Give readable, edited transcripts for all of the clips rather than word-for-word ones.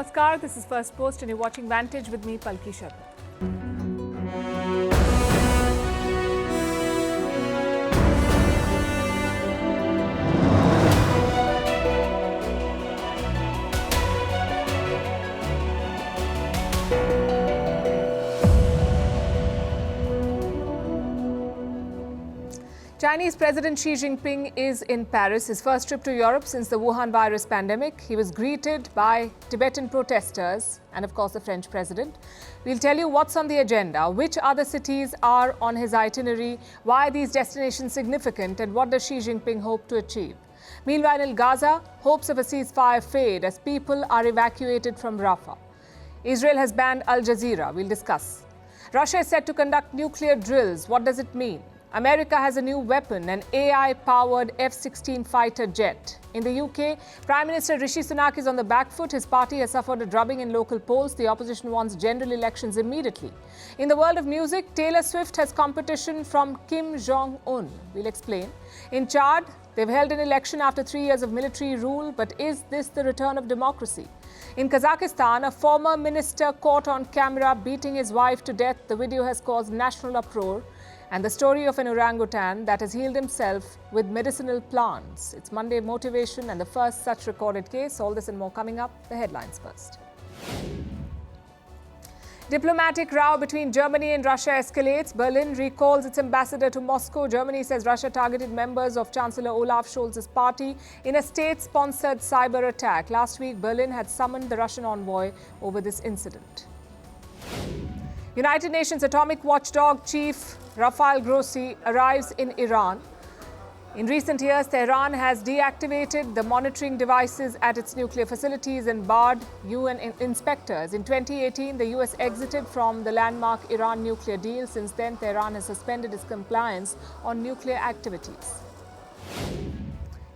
Namaskar, this is Firstpost and you're watching Vantage with me, Palki Sharma. Chinese President Xi Jinping is in Paris, his first trip to Europe since the Wuhan virus pandemic. He was greeted by Tibetan protesters and, of course, the French president. We'll tell you what's on the agenda, which other cities are on his itinerary, why are these destinations significant, and what does Xi Jinping hope to achieve. Meanwhile, in Gaza, hopes of a ceasefire fade as people are evacuated from Rafah. Israel has banned Al Jazeera. We'll discuss. Russia is set to conduct nuclear drills. What does it mean? America has a new weapon, an AI-powered F-16 fighter jet. In the UK, Prime Minister Rishi Sunak is on the back foot. His party has suffered a drubbing in local polls. The opposition wants general elections immediately. In the world of music, Taylor Swift has competition from Kim Jong-un. We'll explain. In Chad, they've held an election after 3 years of military rule, but is this the return of democracy? In Kazakhstan, a former minister caught on camera beating his wife to death. The video has caused national uproar. And the story of an orangutan that has healed himself with medicinal plants. It's Monday motivation and the first such recorded case. All this and more coming up. The headlines first. Diplomatic row between Germany and Russia escalates. Berlin recalls its ambassador to Moscow. Germany says Russia targeted members of Chancellor Olaf Scholz's party in a state-sponsored cyber attack. Last week, Berlin had summoned the Russian envoy over this incident. United Nations Atomic Watchdog Chief Rafael Grossi arrives in Iran. In recent years, Tehran has deactivated the monitoring devices at its nuclear facilities and barred UN inspectors. In 2018, the US exited from the landmark Iran nuclear deal. Since then, Tehran has suspended its compliance on nuclear activities.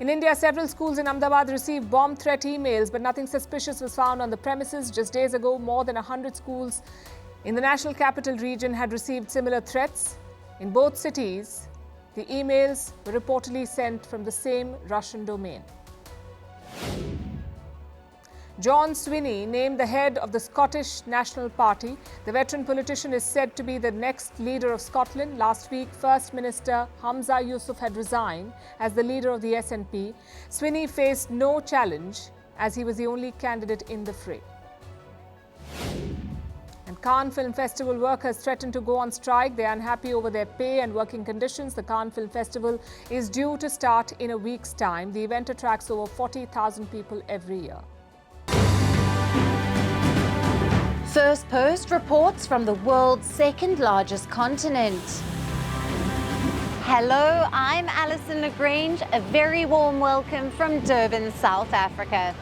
In India, several schools in Ahmedabad received bomb threat emails, but nothing suspicious was found on the premises. Just days ago, more than 100 schools in the national capital region had received similar threats. In both cities, the emails were reportedly sent from the same Russian domain. John Swinney named the head of the Scottish National Party. The veteran politician is said to be the next leader of Scotland. Last week, First Minister Hamza Yusuf had resigned as the leader of the SNP. Swinney faced no challenge as he was the only candidate in the fray. Cannes Film Festival workers threatened to go on strike. They are unhappy over their pay and working conditions. The Cannes Film Festival is due to start in a week's time. The event attracts over 40,000 people every year. Firstpost reports from the world's second largest continent. Hello, I'm Alison Lagrange. A very warm welcome from Durban, South Africa.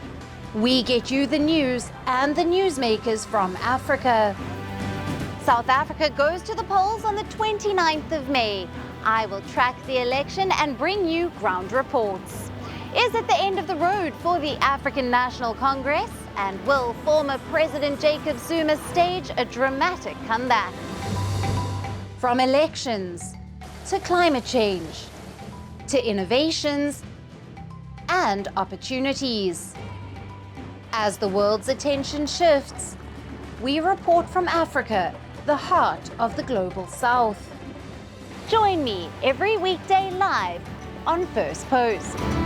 We get you the news and the newsmakers from Africa. South Africa goes to the polls on the 29th of May. I will track the election and bring you ground reports. Is it the end of the road for the African National Congress? And will former President Jacob Zuma stage a dramatic comeback? From elections to climate change to innovations and opportunities. As the world's attention shifts, we report from Africa, the heart of the global south. Join me every weekday live on Firstpost.